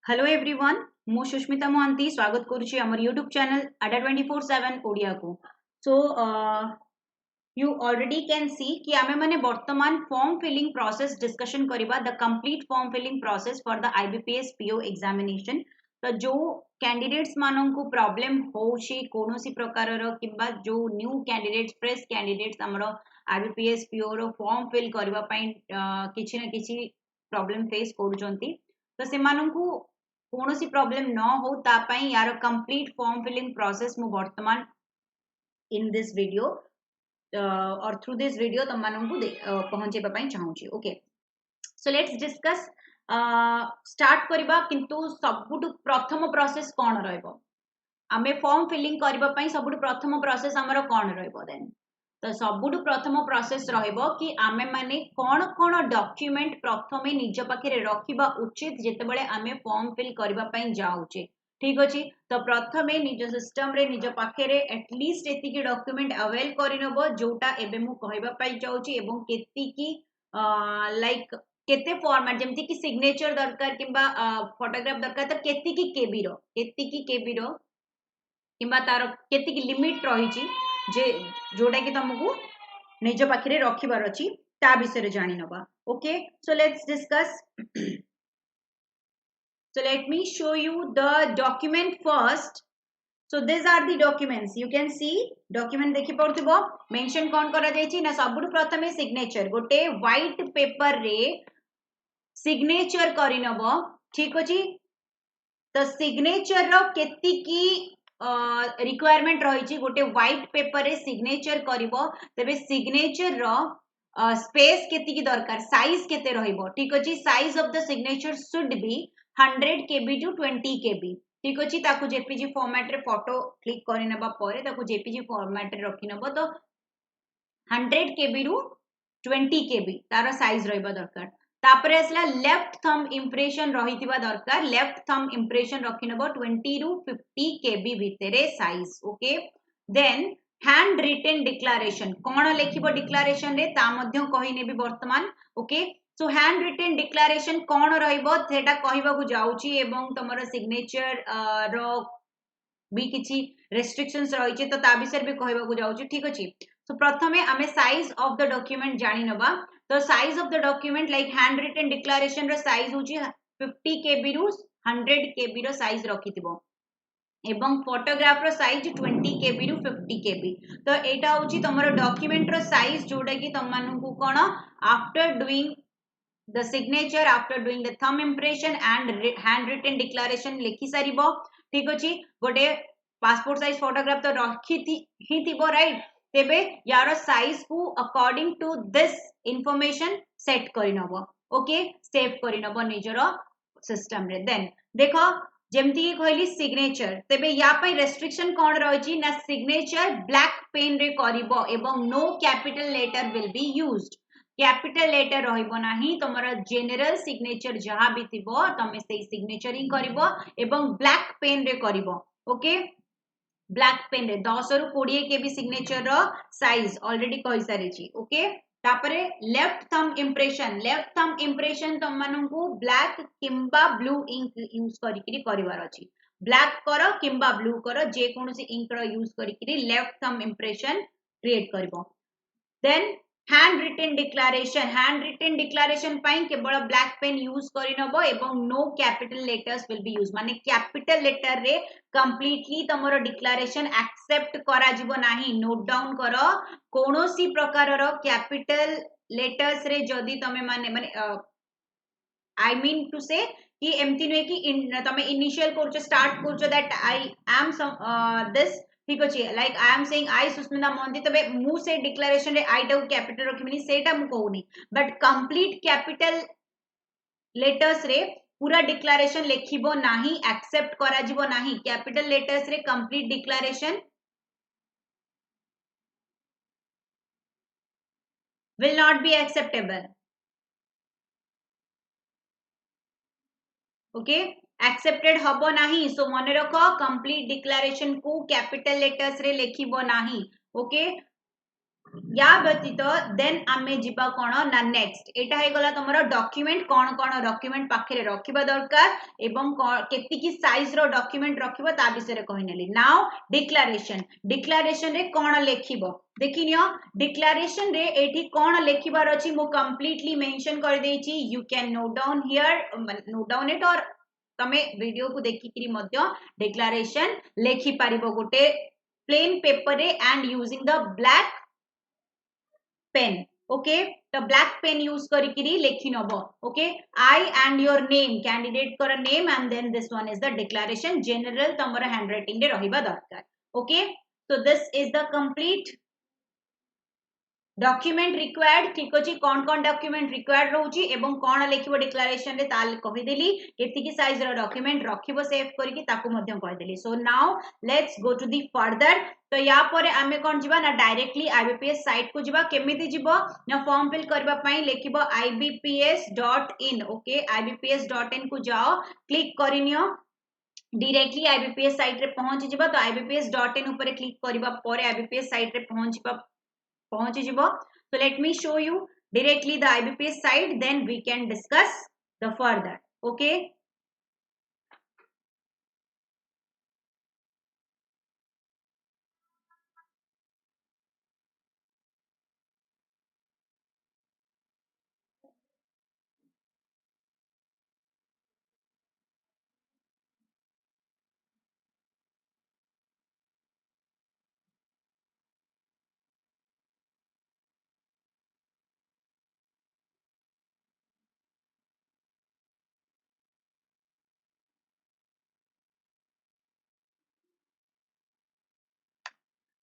Hello everyone मु सुष्मिता मोहंती स्वागत करुछि हमर यूट्यूब चैनल अड्डा 24/7 ओडिया को। So you already can see कि आमे माने वर्तमान फॉर्म फिलिंग प्रोसेस डिस्कशन करिबा the complete form filling process for the IBPS PO examination. तो जो कैंडिडेट्स माननकु प्रॉब्लम होछि कोनोसी प्रकार रो किबा जो न्यू कैंडिडेट्स फ्रेश कैंडिडेट्स हमरो आईबीपीएस पीओ रो फॉर्म फिल करबा पई किछि ना किछि प्रॉब्लम फेस करूचंती। तो सेमाननकु कौन प्रॉब्लम न हो तापाई यार कंप्लीट फॉर्म फिलिंग प्रोसेस मु वर्तमान इन दिस वीडियो और थ्रू दिस वीडियो तुम मानू पहुंचेबा पई चाहूची। Okay, so let's discuss start करबा। किंतु सबुठ प्रथम प्रोसेस कौन रहइबो आमे फॉर्म फिलिंग करबा पई सबुठ प्रथम प्रोसेस हमरो कौन रहइबो देन। तो सबुठ प्रथम प्रोसेस रहइबो कि आमे माने कोन कोन डॉक्यूमेंट प्रथमे निज पाखे रखिबा उचित जेतेबेले आमे फॉर्म फिल करबा पई जाउचे। ठीक अछि, तो प्रथमे निज सिस्टम रे निज पाखे रे एटलीस्ट एतिकी डॉक्यूमेंट अवेल करिनबो जोटा एबे मु कहबा पई जाउची एवं केतिकी लाइक केते फॉर्मेट जेमति कि सिग्नेचर दरकार किबा फोटोग्राफ दरकार। तो केतिकी केबी रो किंबा तार केतिकी लिमिट रही जे जोटा कि तुमको निज पाखे रखिबार अछि ता विषय जानि नबा। Okay, so let's discuss. So let me show you the document first. So these are the documents. You can see document देखि पड़थिबो मेंशन कोन करा जायछि ना सबुठ प्रथमे सिग्नेचर गोटे व्हाइट पेपर रे सिग्नेचर करिनबो। ठीक अछि, तो सिग्नेचर रो केतिकी रिक्वायरमेंट रही गोटे व्हाइट पेपर रे सिग्नेचर करिवो तबे सिग्नेचर रो स्पेस केतिकी दरकार साइज केते रहिबो। ठीक अछि, size of the signature should be 100 KB to 20 KB. ठीक अछि, ताकू जेपीजी फॉर्मेट रे फोटो क्लिक करिनबा परे ताकू जेपीजी फॉर्मेट रे रखिनबो। तो 100 केबी रु 20 केबी तार साइज रहिबा दरकार। तापरे असला लेफ्ट थंब इंप्रेशन रहितिबा दरकार। लेफ्ट थंब इंप्रेशन रखिनबो 20 रु 50 केबी भितरे size. Okay, then hand retain declaration कोन लेखिबो डिक्लेरेशन रे ता मध्य कहिने भी वर्तमान। Okay, so hand retain declaration कोन रहिबो सेटा कहिबा को जाउची एवं तमरो सिग्नेचर रो भी किछि रेस्ट्रिक्शंस रहिचे तो ता विषय भी कहिबा को जाउची। ठीक अछि, सो प्रथमे आमे साइज ऑफ द डॉक्यूमेंट जानि नबा। तो size of the document like hand retain declaration रो साइज होची 50 केबी रु 100 केबी रो साइज रखितिबो एवं फोटोग्राफ रो साइज 20 केबी रु 50 केबी। तो एटा होची तमरो डॉक्यूमेंट रो साइज जोटा कि तम मानू को कोन after doing the signature, after doing the thumb impression and handwritten declaration लिखि सारिबो। ठीक अछि, गोटे पासपोर्ट साइज फोटोग्राफ तो रखि ही थिबो राइट। तेबे यार साइज को according to this information set करिनबो। ओके, सेव करिनबो निजर सिस्टम रे। देन देखो जेमती कहली सिग्नेचर तेबे या पई रेस्ट्रिक्शन कोन रहिछि ना सिग्नेचर ब्लैक पेन रे करिवो एवं no capital letter will be used. Capital letter रहिबो नाही, तमरा जनरल सिग्नेचर जहां भी थिबो तमे सेही सिग्नेचरिंग करिवो एवं ब्लैक पेन रे करिवो। ओके, ब्लैक पेन रे 10 रु 20 केबी सिग्नेचर रो साइज ऑलरेडी कहि सारी छी। ओके, तापरे लेफ्ट थंब इंप्रेशन तम माननकु ब्लैक किंबा ब्लू इंक यूज करिकरी करिवार अछि। ब्लैक करो किंबा ब्लू करो जे कोनोसी इंक रो यूज करिकरी लेफ्ट थंब इंप्रेशन क्रिएट करिवो। देन हैंड रिटेन डिक्लेरेशन पाई केवल ब्लैक पेन यूज करिनबो एवं no capital letters will be use माने कैपिटल लेटर रे कंप्लीटली तमरो डिक्लेरेशन एक्सेप्ट करा जिवो नाही। नोट डाउन करो कोनोसी प्रकार रो कैपिटल लेटर्स रे जदी तमे माने आई मीन टू से कि एमती नुहे कि तमे इनिशियल करछो स्टार्ट करछो दैट आई एम दिस। ठीक अछि, like I am saying I Susmita Mohanty तबे मु से डिक्लेरेशन रे आई टा कैपिटल रखिमिनी सेटा मु कहूनी बट कंप्लीट कैपिटल लेटर्स रे पूरा डिक्लेरेशन लेखिबो नाही, एक्सेप्ट करा जिवो नाही। कैपिटल लेटर्स रे complete declaration will not be acceptable। Okay, accepted हबो नाही। सो मने रखो कंप्लीट डिक्लेरेशन को कैपिटल लेटर्स रे लेखिबो नाही। ओके, या व्यतीत देन आमे जिबा कोन ना नेक्स्ट एटा हे गला तमरो डॉक्यूमेंट कोन कोन डॉक्यूमेंट पाखरे रखिबा दरकार एवं केति की साइज रो डॉक्यूमेंट रखिबो ता विषय रे कहिनेली नाउ डिक्लेरेशन रे कोन लेखिबो देखिनियो डिक्लेरेशन रे एठी कोन लेखिबार अछि मो कंप्लीटली मेंशन कर देछि you can note down here note down it और तमे वीडियो को देखि किरी मध्य डिक्लेरेशन लेखि पारिबो गोटे प्लेन पेपर रे and using the black pen okay the black pen use karikiri lekhi nabo okay I and your name candidate kora name and then this one is the declaration general tamara handwriting re rahiba darkar okay so this is the complete document required ठीक अछि कोन कोन document required रहउची एवं कोन लेखिबो declaration रे ताल कहि देली केतिकी size रो डॉक्यूमेंट रखिबो सेव करके ताकू मध्यम कहि देली so now let's go to the further तो या परे आमे कोन जिबा ना डायरेक्टली आईबीपीएस साइट को जिबा केमिति जिबो ना फॉर्म फिल करबा पई लेखिबो ibps.in ओके ibps.in को जाओ क्लिक करिनियो डायरेक्टली आईबीपीएस साइट रे पहुंच जिबा तो ibps.in ऊपर क्लिक करबा परे ibps साइट रे पहुंच जिबो so let me show you directly the IBPS site then we can discuss the further okay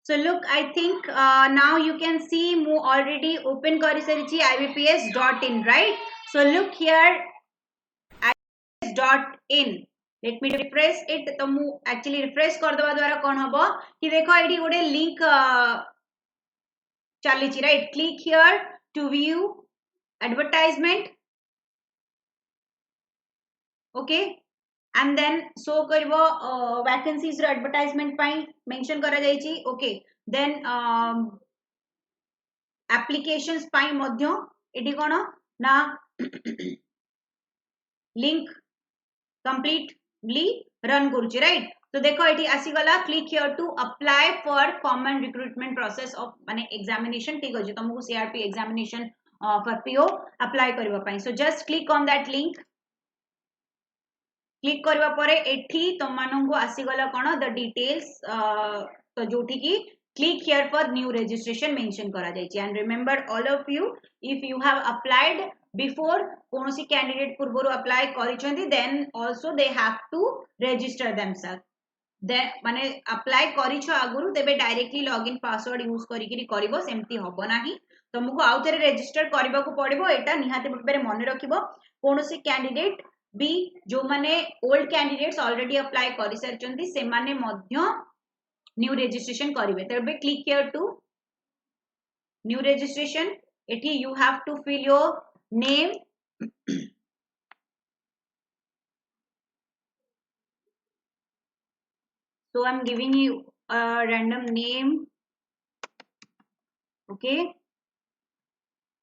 so look I think now you can see mu already open kari sarichi ibps.in right so look here ibps.in let me refresh it तो मु actually refresh कर दबा द्वारा कोन हबो कि देखो AD गोटे link चलीची right click here to view advertisement okay and then show karibo vacancies ro advertisement pai mention kara jaichi okay then applications pai madhyo eti kono na link completely run kurchi right तो देखो एटी आसी गला click here to apply for common recruitment process of माने examination ठीक अछि तुमको CRP examination for PO apply करबा पई so just click on that link click करबा परे एठी तमମାନଙ୍କୁ आसीगला कोन द डिटेल्स तो जोठी की click here for new registration mention करा जायछि and remember all of you if you have applied before कोनोसी कैंडिडेट पूर्वरु अप्लाई करिसेंती then also they have to register themselves then माने अप्लाई करिछो आगुरु तेबे डायरेक्टली लॉगिन पासवर्ड यूज करिकरी करिवो सेमती हबो नाही तुमको आउथरे रजिस्टर करबा को पड़िबो एटा निहाते भाबे मन रखिबो कोनोसी कैंडिडेट भी जो माने ओल्ड कैंडिडेट्स ऑलरेडी अप्लाई करि सरचंती से माने मध्य न्यू रजिस्ट्रेशन करिवे तबे click here to new registration एठी you have to fill your name so I'm giving you a random name okay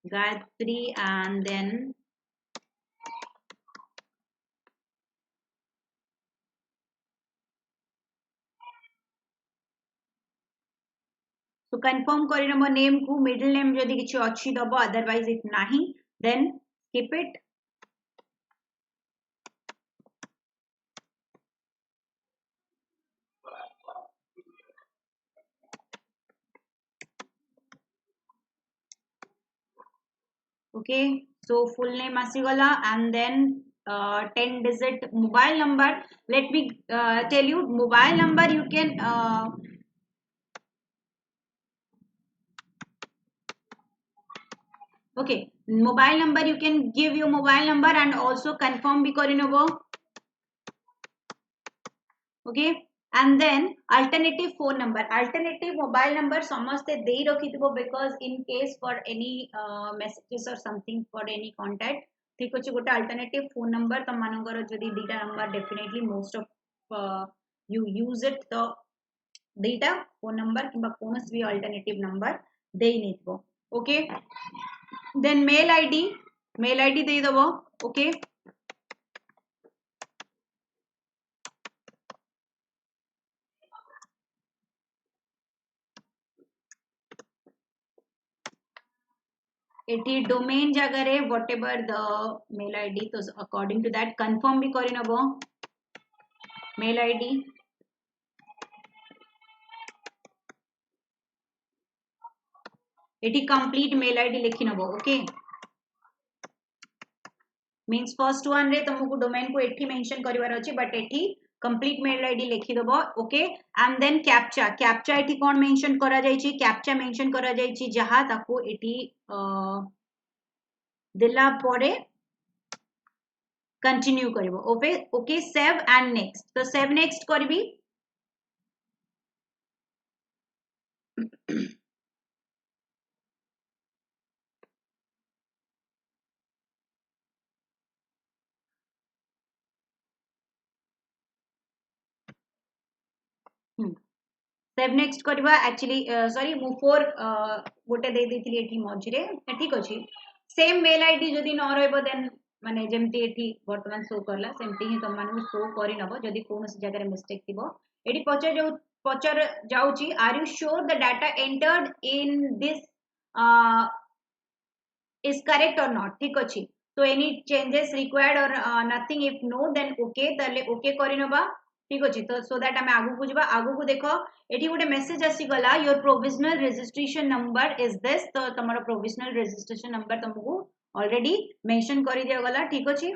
Gayatri and then so confirm करी नंबर नेम को middle name जदी किछि अछि दबो अदरवाइज इफ नाही then skip it okay so full name asigala and then 10 digit mobile number let me tell you mobile number you can okay mobile number you can give your mobile number and also confirm bhi karinabo okay and then alternative phone mobile number samaste dei rakhithibo because in case for any messages or something for any contact ठीक अछि गोटे alternative phone number तम मानकर जदी दीटा number definitely most of you use it तो दीटा phone number किबा कोनस भी अल्टरनेटिव नंबर देई निथबो ओके देन मेल आईडी दे दबो ओके एटी डोमेन जगह whatever the mail ID तो अकॉर्डिंग टू दैट कंफर्म भी करि नबो मेल आईडी एटी कंप्लीट मेल आईडी लिखि नबो ओके मीन्स फर्स्ट वन रे तुमको डोमेन को एठी मेंशन करिवार अछि बट एठी कंप्लीट मेल आईडी लिखि दबो ओके एंड देन कैप्चा एठी कोन मेंशन करा जाय छी कैप्चा मेंशन करा जाय छी जहा ताको एठी दिला परे कंटिन्यू करिवो okay okay save and next तो सेव नेक्स्ट करबी सेव नेक्स्ट करबा एक्चुअली सॉरी मु फोर गोटे दे देथिली एठी मझिरे ठीक अछि सेम मेल आईडी जदी न रहबो देन माने जेमती एठी वर्तमान शो करला सेमती ही तुम मानू शो करि नबो जदी कोनोसी जगह रे मिस्टेक थिबो एठी पचर जाउची are you sure the data entered in this is correct or not ठीक अछि तो any changes required or nothing if no then okay तले okay करि नबा ठीक अछि तो सो दैट हमें आगु बुझबा आगु को देखो एठी गोटे मेसेज आसी गला your provisional registration number is this तो तमरो प्रोविजनल रजिस्ट्रेशन नंबर तुमको ऑलरेडी मेंशन करि दिया गला ठीक अछि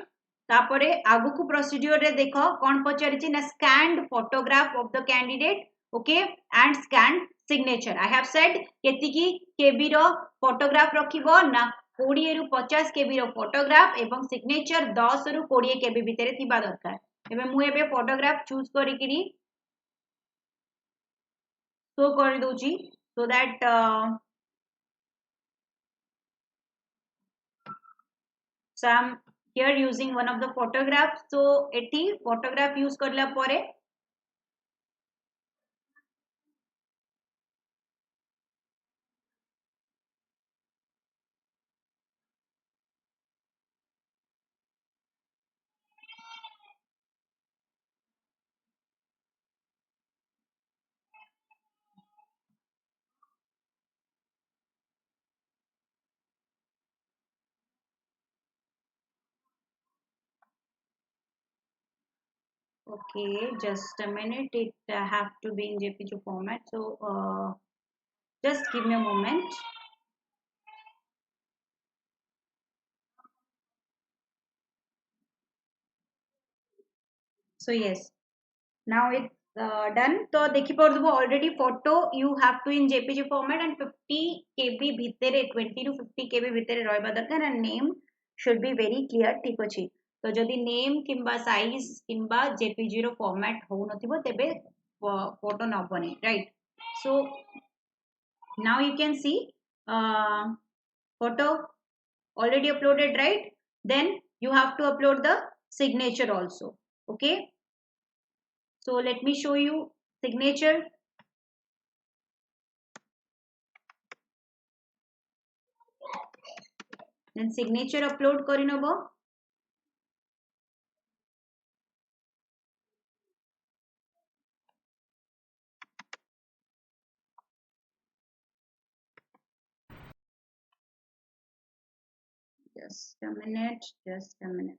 तापरे आगु को प्रोसीड्यूर रे देखो कोन पचारिछि ना scanned photograph of the candidate okay and scanned signature I have said केतिकी केबी रो फोटोग्राफ रखिबो ना 20 रु 50 केबी रो फोटोग्राफ एवं सिग्नेचर 10 रु 20 केबी भितरे थिबा दरकार एबे मु एबे फोटोग्राफ चूज करिकिरी शो कर दोची so that so I'm here using one of the photographs so एठी photograph use करला परे okay just a minute it have to be in jpg format so just give me a moment so yes now it's done तो देखि परदबो already photo you have to in jpg format and 50 kb भितरे 20 to 50 kb भितरे रहबा दरकार and name should be very clear ठीक अछि तो जदि नेम किंबा साइज किंबा जेपीजी रो फॉर्मेट हो नथिबो तेबे फोटो नबने right so now you can see photo already uploaded right then you have to upload the signature also okay so let me show you signature then signature upload kari nabo just a minute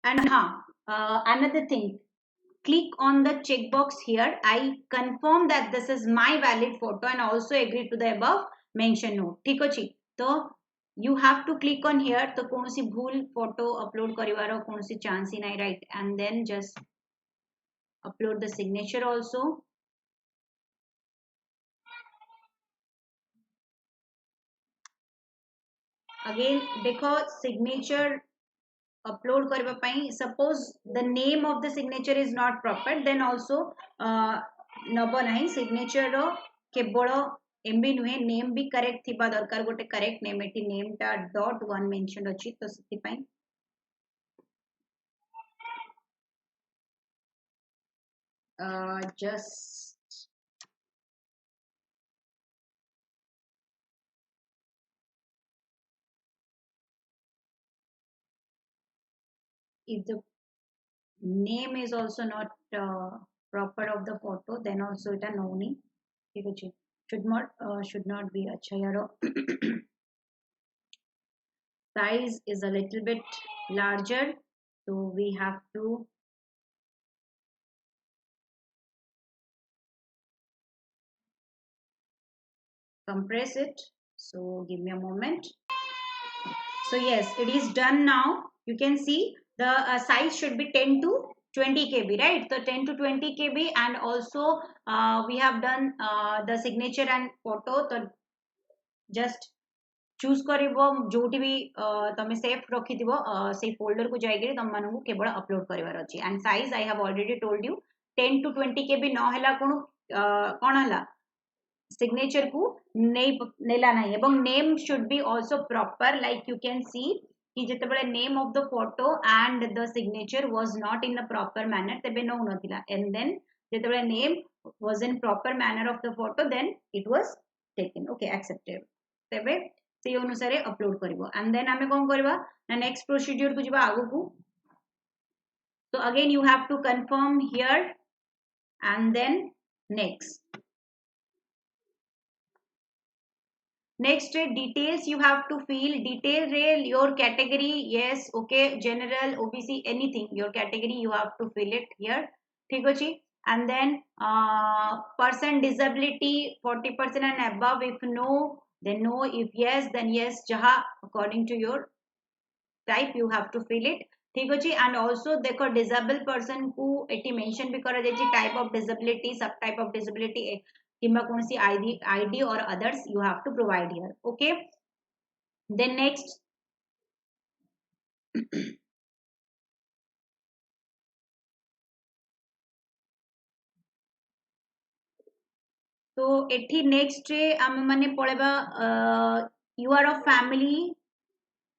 and another thing click on the checkbox here I confirm that this is my valid photo and also agree to the above mention note ठीक अछि तो you have to click on here तो कोनोसी भूल photo upload करिवारो कोनोसी chance ही नहीं right and then just upload the signature also again देखो signature upload करबा पई suppose the name of the signature is not proper then also नब नाही signature रो केवल एमबी नुहे नेम भी करेक्ट थिबा दरकार गोटे करेक्ट नेम एटी नेम टा .1 मेंशन अछि तो सिति पई just if the name is also not proper of the photo, then also it a no नहीं, ठीक है, should not be अच्छा यारो. Size is a little bit larger, so we have to compress it. So give me a moment. So yes, it is done now. You can see the size should be 10 to 20 kb, right? So 10 to 20 kb, and also we have done the signature and photo. So just choose करिवो जोटी भी तमे safe रखिथिबो से folder को जाइके तम मानू केवल अपलोड करिवार अछि. And size I have already told you 10 to 20 kb न हला कोन हला signature को नेला नहीं. एवं name should be also proper, like you can see कि जते बळे name of the photo and the signature was not in the proper manner तबे न नथिला. एंड देन जते बळे name was in proper manner of the photo, then it was taken. Okay, accepted. तबे से अनुसार अपलोड करिवो. एंड देन आमे कोन करबा ना नेक्स्ट प्रोसीजर को जिबा आगु को. So again you have to confirm here and then next. Next details you have to fill. Detail rail your category, yes, okay, general, OBC, anything, your category you have to fill it here, ठीक अछि. And then person disability 40% and above, if no then no, if yes then yes, jaha according to your type you have to fill it, ठीक अछि. and also देखो disable person को एटी mention भी करा जाय type of disability, sub type of disability किंबा कोनसी आईडी और others you have to provide here. Okay, then next तो एठी नेक्स्ट रे हम माने पळेबा you are a family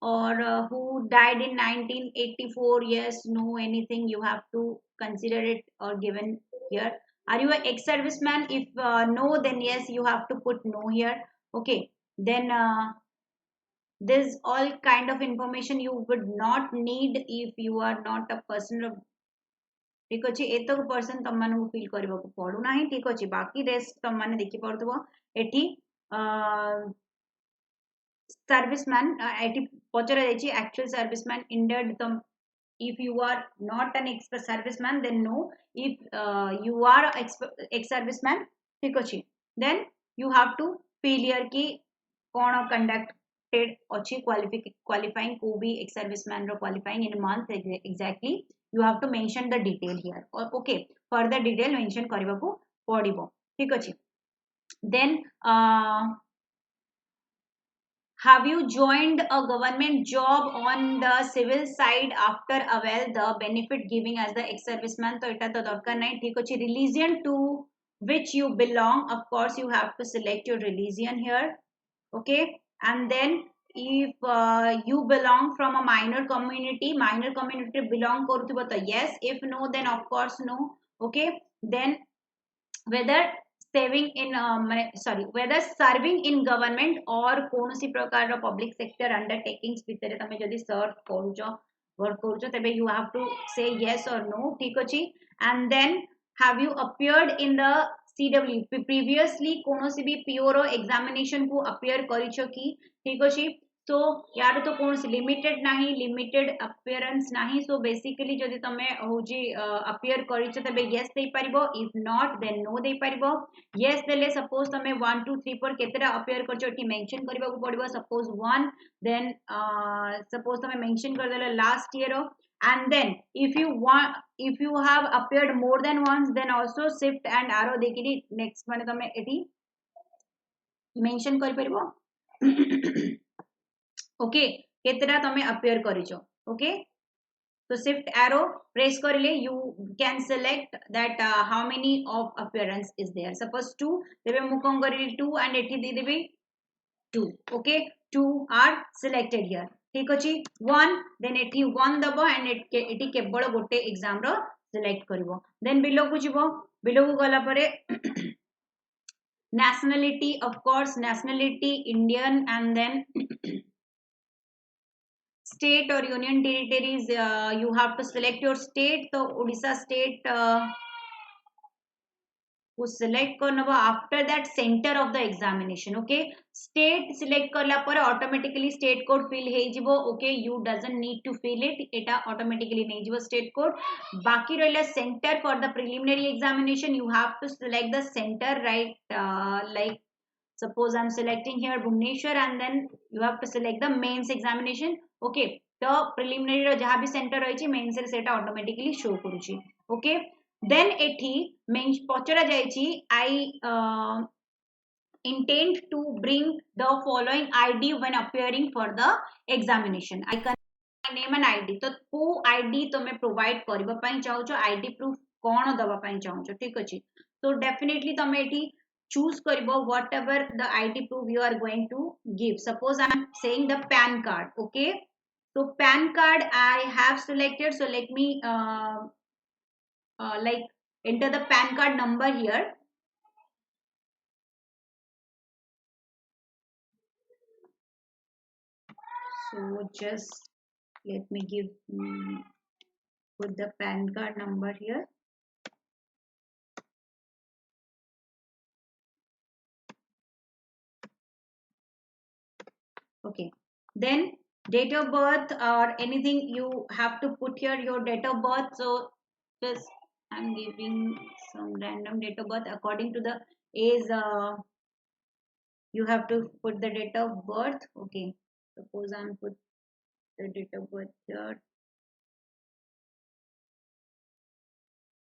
or who died in 1984, yes, no, anything you have to consider it or given here. Are you an ex-serviceman? If no, then yes, you have to put no here. Okay, then this all kind of information you would not need if you are not a person of, ठीक अछि. एतक person तम मानू fill करबा को पड़ू नाही, ठीक अछि. बाकी रेस्ट तम माने देखि पड़तबो एठी सर्विसमैन एटी पचरा जायछि एक्चुअल सर्विसमैन इंडेड तम. if you are not an ex serviceman then no. if you are ex serviceman, ठीक अछि, then you have to fill here कि कोन conducted अछि qualifying को भी ex serviceman row qualifying in month exactly you have to mention the detail here. okay, further detail mention करबा को पड़िबो, ठीक अछि. then have you joined a government job on the civil side after avail the benefit giving as the ex-serviceman? तो इटा तो दरकार नहीं, ठीक अछि. Religion to which you belong, of course you have to select your religion here. Okay, and then if you belong from a minor community belong करुथिबो तो yes, if no then of course no. Okay, then whether saving in whether serving in government or कोनोसी प्रकार रो public sector undertakings भितरे तमे जदी search करूचो work करूचो तबे you have to say yes or no, ठीक अछि. and then have you appeared in the CW previously कोनोसी भी PO examination को appear करिछो की, ठीक अछि. तो यार तो कौन सी लिमिटेड नाही, लिमिटेड अपीयरेंस नाही. सो बेसिकली जदि तमे होजी अपीयर करिछ तबे यस देई परिबो, इफ नॉट देन नो देई परिबो. यस देले सपोज तमे 1 2 3 4 केतेरा अपीयर करछो एठी मेंशन करबा को पड़िबो. सपोज 1, देन सपोज तमे मेंशन कर देले last year. and then if you have appeared more than once then also shift and arrow देखिनी next माने तमे एठी मेंशन कर परिबो. ओके, केतेरा तमे अपीयर करिचो. Okay, so shift arrow press करिले you can select that how many of appearance is there. suppose 2 देबे मु कोन करिली 2 and एठी दे देबे 2. okay, 2 are selected here, ठीक अछि. 1 then एठी 1 दबो and एठी केवल गोटे exam row select करिवो then below को जिवो बिलो को गला परे nationality of course nationality Indian and then state or union territories you have to select your state so Odisha state को select करनबो after that center of the examination okay state select करला पर automatically state code fill हे जिवो okay you doesn't need to fill it Etah automatically नहीं जिवो state code बाकी रहला center for the preliminary examination you have to select the center right like suppose I'm selecting here Bhubaneswar and then you have to select the mains examination okay तो preliminary रो जहाँ भी center रही mains रे सेटा automatically show करूची okay then एठी पचरा जायछि I intend to bring the following ID when appearing for the examination I can name an ID तो को ID तमे provide करबा पई चाहो ID proof कोन दबा पई चाहो ठीक अछि तो definitely तमे एठी choose karibo whatever the ID proof you are going to give suppose I am saying the PAN card okay so PAN card I have selected so let me like enter the PAN card number here so just let me give put the PAN card number here okay then date of birth or anything you have to put here your date of birth so just I'm giving some random date of birth according to the age you have to put the date of birth okay suppose I'm put the date of birth here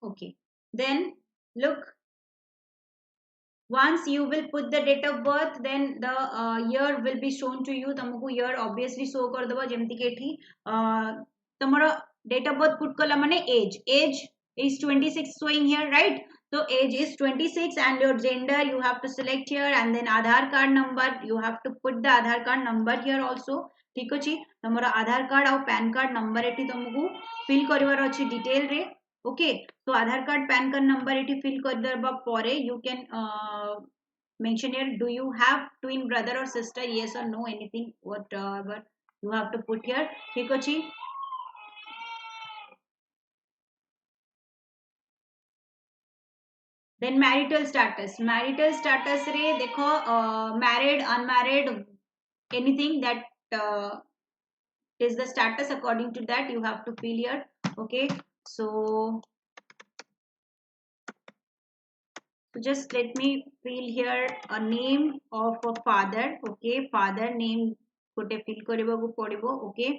okay then look once you will put the date of birth then the year will be shown to you तुमको year obviously show कर दबा जेमति के एठी तुम्हारा date of birth put कला माने age is 26 showing here right so age is 26 and your gender you have to select here and then Aadhaar card number you have to put the Aadhaar card number here also ठीक अछि तुम्हारा Aadhaar card और PAN card number एठी तुमको fill करिवार अछि detail रे okay so Aadhaar card PAN card number एठी fill कर दबा परे you can mention here do you have twin brother or sister yes or no anything whatever you have to put here ठीक अछि then marital status रे देखो married unmarried anything that is the status according to that you have to fill here okay so just let me fill here a name of a father okay father name gote fill କରିବାକୁ ପଡିବ okay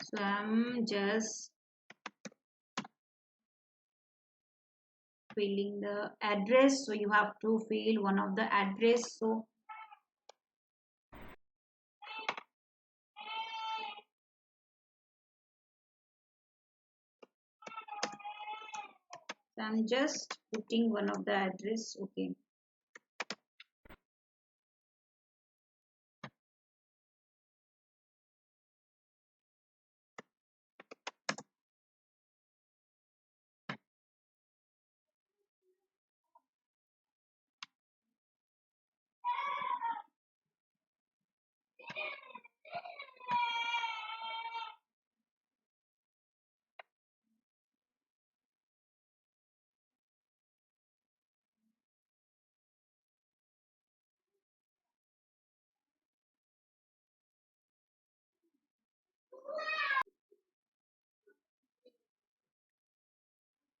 so I'm just filling the address so you have to fill one of the address so I'm just putting one of the address okay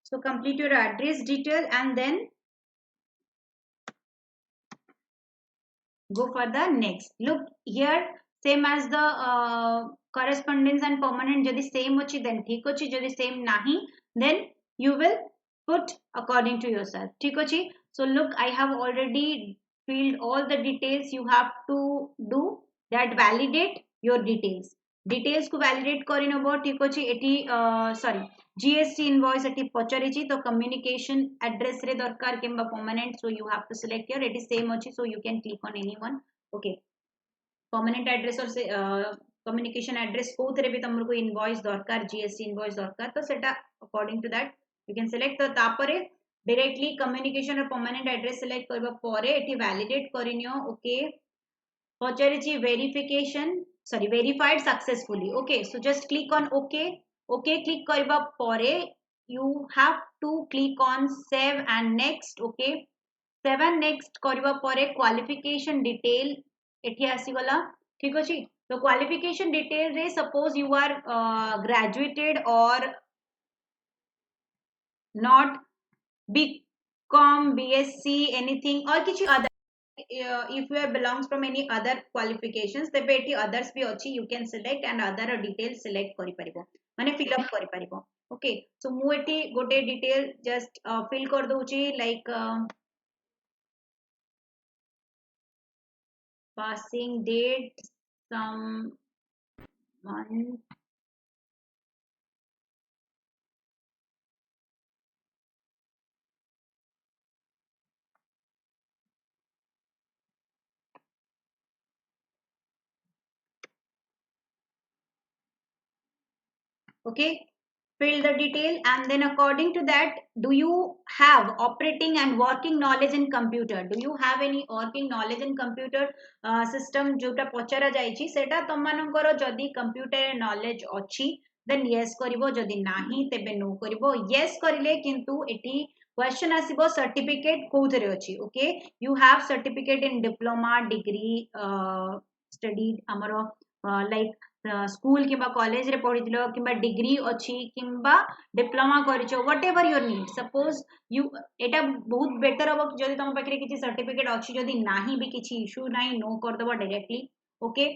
so complete your address detail and then go for the next look here same as the correspondence and permanent jodi same ochi then thik ochi jodi same nahi then you will put according to yourself thik ochi so look I have already filled all the details you have to do that validate your details को validate करी नबो ठीक अछि एठी sorry GST invoice एठी पचरिछि तो communication address रे दरकार किंबा permanent so you have to select here it is same अछि so you can click on any one okay permanent address और कम्युनिकेशन एड्रेस कोथरे भी तुमको इनवॉइस दरकार जीएसटी इनवॉइस दरकार तो सेटा according to that you can select तो तापरे डायरेक्टली कम्युनिकेशन और परमानेंट एड्रेस सिलेक्ट करबा परे एठी वैलिडेट करिनियो ओके पचारिछि verification sorry verified successfully okay so just click on okay okay click करबा परे you have to click on save and next okay save and next करबा परे क्वालिफिकेशन डिटेल एठी आसी गला ठीक अछि तो क्वालिफिकेशन डिटेल रे सपोज यू आर ग्रेजुएटेड और not BCom BSc anything or किछि other if you belongs from any other qualifications तेबे एठी others भी अछि you can select and other details select करि परिबो माने fill up करि परिबो ओके सो मु एठी गोटे डिटेल जस्ट फिल कर दउची like passing date some month okay fill the detail and then according to that do you have operating and working knowledge in computer do you have any working knowledge in computer system जोटा पचरा जाइछि सेटा तम मानकर जदी computer knowledge अछि then yes करिवो जदी नाही तेबे नो करिवो यस करिले किंतु एटी क्वेश्चन आसीबो सर्टिफिकेट कोथरे अछि okay you have certificate in diploma degree studied हमरो लाइक स्कूल किबा कॉलेज रे पढितलो किबा डिग्री अछि किबा डिप्लोमा करिछो whatever your need suppose you एटा बहुत बेटर अब जदी तम पाखरे किछि सर्टिफिकेट अछि जदी नाही भी किछि इशू नाही नो कर देबो directly okay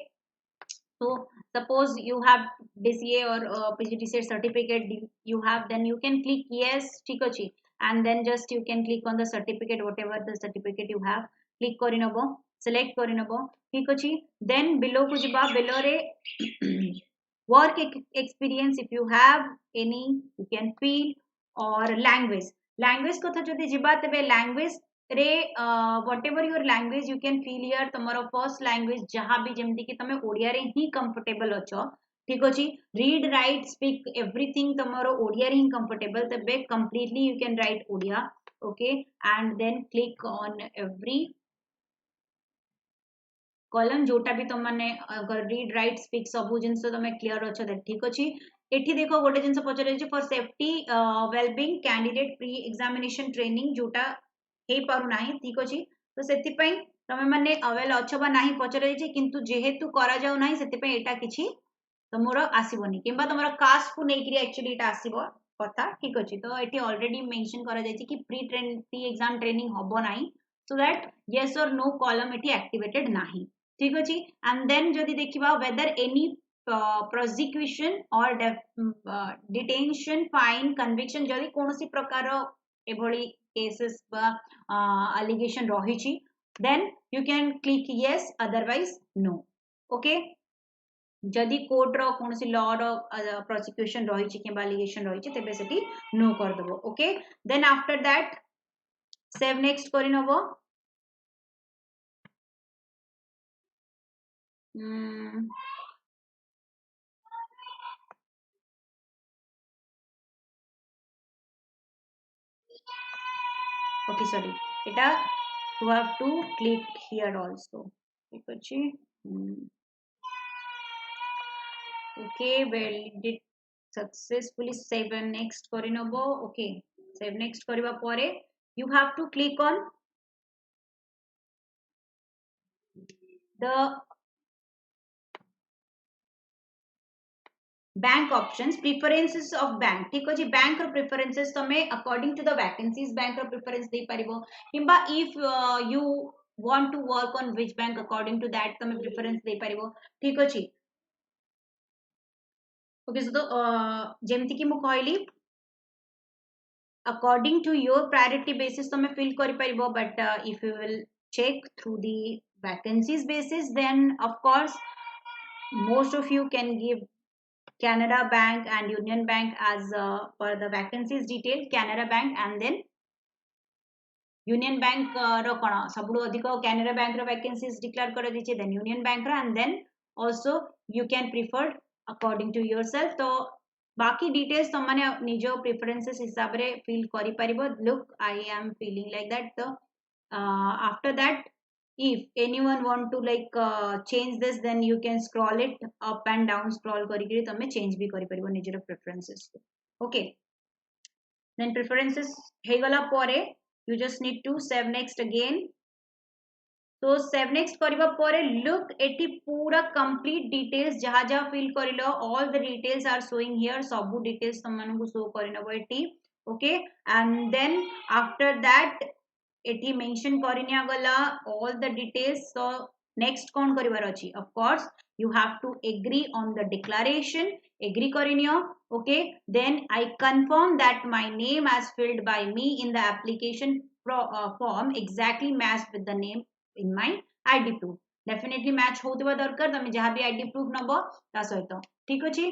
so suppose you have DCA or PGDCA certificate you have then you can click yes ठीक अछि and then just you can click on the certificate whatever the certificate you have click करि नबो select करि नबो ठीक अछि then below को जिबा below रे work experience if you have any you can fill or language कथा जदि जिबा तबे language रे whatever your language you can feel here तमरो first language जहां भी जेमति कि तमे ओडिया रे ही कंफर्टेबल अछो ठीक अछि read write speak everything तमरो Odia रे ही कंफर्टेबल तबे completely you can write Odia okay and then click on every column जोटा भी तुम माने अगर रीड राइट स्पीक सब जिंस तमे क्लियर अछ दैट ठीक अछि एठी देखो गोटे जिंस पचरे जे for safety wellbeing candidate pre examination training जोटा हे पारु नाही ठीक अछि तो सेति पई तमे माने अवेल अछ बा नाही पचरे जे किंतु जेहेतु करा जाउ नाही सेति पई एटा किछि तमोर आसीबोनी किबा तमोर कास्ट को नै कि एक्चुअली एटा आसीबो कथा ठीक अछि तो एठी ऑलरेडी मेंशन करा जाय कि प्री एग्जाम ट्रेनिंग हबो नाही so that yes or no column एठी एक्टिवेटेड नाही ठीक अछि and then जदि देखिबा whether any prosecution or detention fine conviction जदि कोनोसी प्रकार एभली cases बा allegation रहिछि then you can click yes otherwise no okay जदि कोर्ट रो कोनोसी लॉ रो प्रोसिक्यूशन रहिछि किबा allegation रहिछि तबे सेठी नो कर दबो okay then after that save next करि नबो okay sorry eta you have to click here also ठीक अछि okay well did successfully save and next करि नबो okay save next करिबा परे you have to click on the bank options preferences of bank ठीक अछि bank रो preferences तमे according to the vacancies bank रो preference दे परिबो किबा if you want to work on which bank according to that तमे preference दे परिबो ठीक अछि ओके सो जेमति कि मु कहली according to your priority basis तमे fill करि परिबो but if you will check through the vacancies basis then of course most of you can give Canara Bank and Union Bank as per the vacancies detail Canara Bank and then union bank रो कोन सबुडु अधिक Canara bank रो vacancies declare कर दिछि then union bank रो and then also you can prefer according to yourself तो बाकी डिटेल्स तुम माने निजो प्रेफरेंसेस हिसाब रे फिल करि परिबो look I am feeling like that तो after that if anyone want to like change this then you can scroll it up and down scroll करी करी तमे change भी करि परिबो निजर प्रेफरेंसेस okay then preferences हे गला परे you just need to save next again तो save next करिबा परे look एटी पूरा complete details जहा जहा fill करिलो all the details are showing here सब details तुम मानकु show करिनबो एटी okay and then after that एटी मेंशन करिनिया गला all the details so next कौन करिवार अछि of course you have to agree on the declaration agree करिनियो okay then I confirm that my name as filled by me in the application form exactly matched with the name in my id proof definitely match होतिबा दरकार तमे जहां भी id proof नबो ता सहित ठीक अछि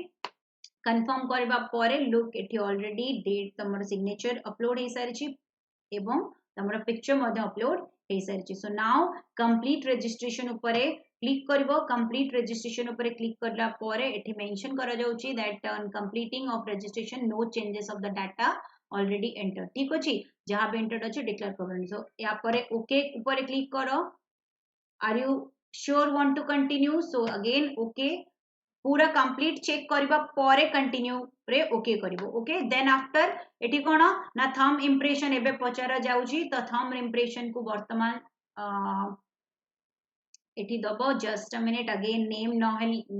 confirm करबा परे लुक एठी ऑलरेडी डेट तमर सिग्नेचर अपलोड हे सारिछि एवं तमर पिक्चर मध्ये अपलोड हे सारिछि सो नाउ कंप्लीट रजिस्ट्रेशन ऊपर क्लिक करबो कंप्लीट रजिस्ट्रेशन ऊपर क्लिक करला परे एठी मेंशन करा जाउछि that on completing of registration no changes of the data already enter ठीक अछि जहां भी एंटर्ड अछि डिक्लेयर करबो सो या परे ओके ऊपर क्लिक करो are you sure want to continue so again okay पूरा कंप्लीट चेक करबा परे कंटिन्यू रे ओके करिवो ओके देन आफ्टर एठी कोन ना थंब इंप्रेशन एबे पचारा जाउची तो थंब इंप्रेशन को वर्तमान एठी दबो just a minute again name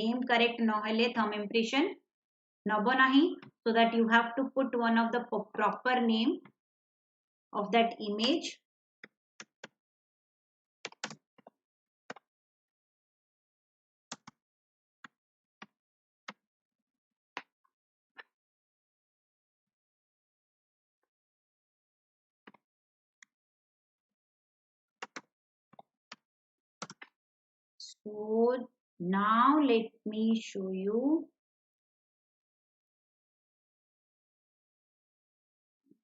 name correct न हेले थंब इंप्रेशन नबो नाही so that you have to put one of the proper name of that image so now let me show you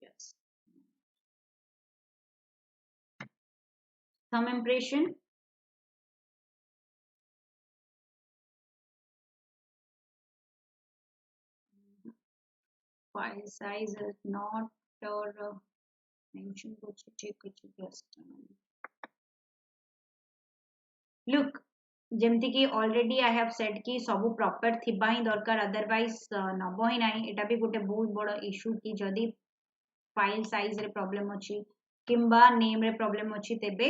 yes thumb impression file size is not or mention कुछ check just look जेमती कि already I have said कि सब proper थिबा ही दरकार otherwise नबो ही नाही एटा भी गोटे बहुत बड़ इशू कि जदी फाइल साइज रे प्रॉब्लम अछि किंबा नेम रे प्रॉब्लम अछि तेबे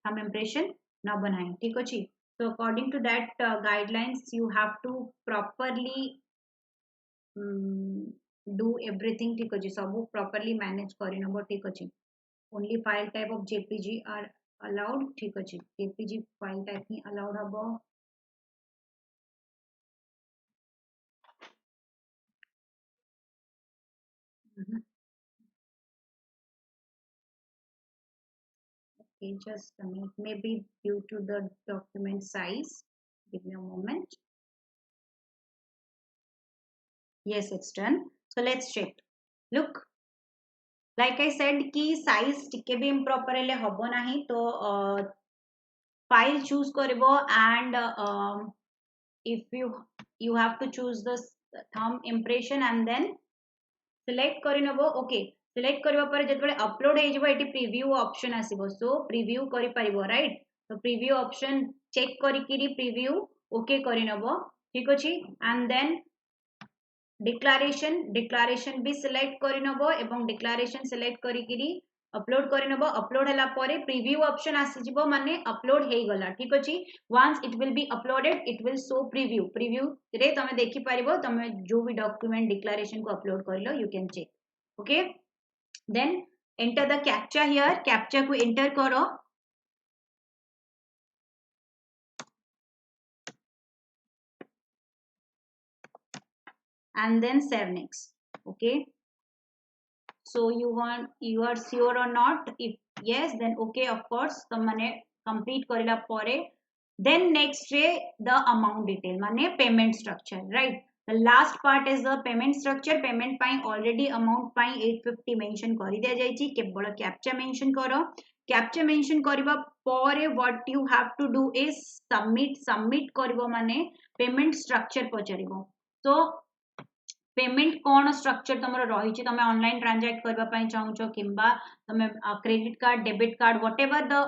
हम इंप्रेशन नबो नाही ठीक अछि so according to that guidelines you have to properly do everything ठीक अछि सब properly manage करिनबो ठीक अछि only file type of jpg are allowed ठीक अछि jpg file type ही allowed हबो okay just a minute maybe due to the document size give me a moment yes it's done so let's check look like I said कि size टिके भी improper हेले हबो नाही तो file choose करिवो and if you have to choose the thumb impression and then select करिनबो okay select करिवा पर जेतबे upload हे जबो eighty preview option आसीबो सो preview करि परिबो राइट तो प्रीव्यू ऑप्शन चेक करि किरी प्रीव्यू ओके करिनबो ठीक अछि एंड देन डिक्लेरेशन भी सिलेक्ट करिनबो एवं डिक्लेरेशन सिलेक्ट करि किरी अपलोड करिनबो अपलोड हला परे प्रीव्यू ऑप्शन आसी जिवो माने अपलोड हे गला ठीक अछि once it will be uploaded it will show preview रे तमे देखि परिबो तमे जो भी डॉक्यूमेंट डिक्लेरेशन को अपलोड करलो you can check okay then enter the captcha here captcha को एंटर करो and then save next okay so you are sure or not if yes then okay of course तो माने complete करिला परे then next रे the amount detail माने payment structure right The last part is the payment structure. Payment pi already amount pi 850 mention करी दिया जायछि, केवल captcha mention करो. Captcha mention करिबा परे what you have to do is submit करिवो माने payment structure पचारिबो. So payment कौन structure तुम रही तुम ऑनलाइन ट्रांजैक्ट करने चाहूच कि तुम credit card debit card whatever the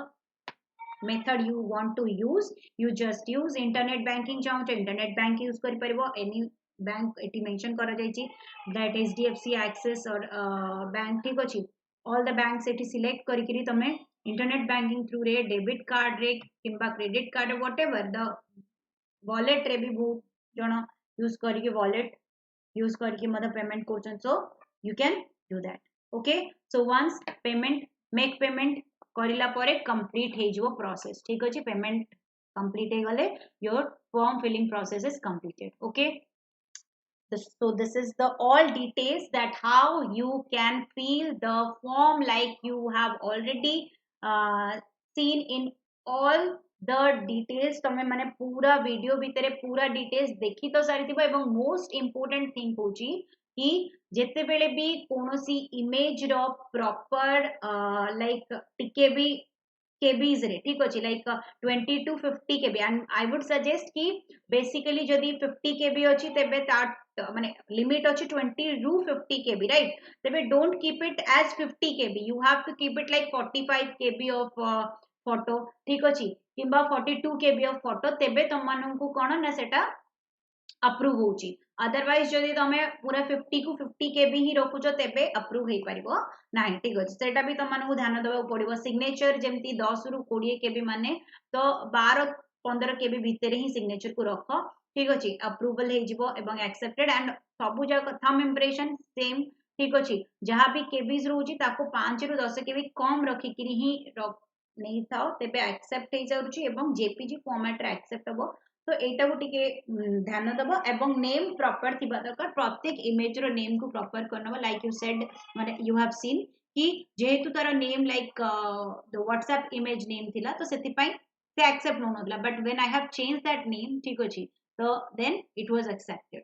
method you want to use you just use internet banking चाहूच इंटरनेट बैंक यूज कर परिबो एनी बैंक एटी मेंशन करा जायछि दैट एचडीएफसी एक्सिस और बैंक ठीक अछि ऑल द बैंक्स एटी सिलेक्ट करिकरी तमे इंटरनेट बैंकिंग थ्रू रे डेबिट कार्ड रे किंबा credit card whatever the wallet रे भी बहुत जण यूज करिके वॉलेट use करके मतलब पेमेंट कोचन so you can do that okay so once payment make payment करिला परे कंप्लीट हे जो प्रोसेस ठीक अछि पेमेंट कंप्लीट हे गले your form filling process is completed okay so this is the all details that how you can fill the form like you have already seen in all the details तमे माने पूरा video भितरे पूरा details देखि तो सारिथिबो एवं most important thing होची कि जेते बेले भी कोनोसी इमेज रो प्रॉपर लाइक टिके भी केबीज रे ठीक अछि like 20 to 50 KB and I would suggest कि बेसिकली जदी 50 केबी अछि तेबे तात माने लिमिट अछि 20 रू 50 केबी राइट तेबे don't keep it as 50 KB you have to keep it like 45 KB of photo ठीक अछि किंबा 42 केबी ऑफ फोटो तेबे तुम माननकु कोन ना सेटा अप्रूव होची अदरवाइज जदि तमे पूरा 50 को 50 केबी ही रखुछ तेबे अप्रूव हे परिबो नाही ठीक अछि सेटा भी तुम मानकु ध्यान देबा पड़िबो सिग्नेचर जेमती 10 रु 20 केबी माने तो 12 15 केबी भितर ही सिग्नेचर को रख ठीक अछि अप्रूवल हे जिवो एवं एक्सेप्टेड एंड सबु जक थंब इंप्रेशन सेम ठीक अछि जहां भी केबीज रहउची ताको 5 रु 10 केबी कम रखिकरी ही नहीं थाओ तेबे एक्सेप्ट हे जाउची एवं जेपीजी फॉर्मेट रे एक्सेप्ट हबो तो एटा को टिके ध्यान दबो एवं नेम प्रॉपर थिबा दरकार प्रत्येक इमेज रो नेम को प्रॉपर करनबो लाइक यू सेड माने यू हैव सीन कि जेहेतु तार name like the WhatsApp image name थिला तो सेति पई से एक्सेप्ट नो नथला but when I have change that name ठीक अछि तो देन इट वाज एक्सेप्टेड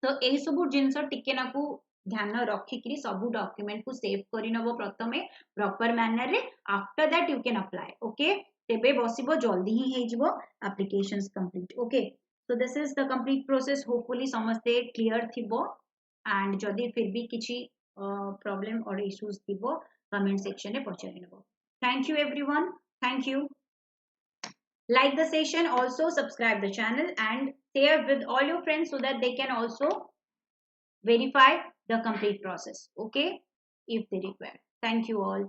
तो एही सब जिंस टिके नाकू ध्यान रखिकरी सब डॉक्यूमेंट को सेव करि नबो प्रथमे प्रॉपर मैनर रे after that you can apply okay तेबे बसिबो जल्दी ही हे जिवो applications complete okay so this is the complete process hopefully समझते क्लियर थिबो एंड जदी फिर भी किछि प्रॉब्लम और इश्यूज थिबो कमेंट सेक्शन में पहुंचाइ नबो thank you everyone thank you like the session also subscribe the channel and share with all your friends so that they can also verify the complete process okay if they require thank you all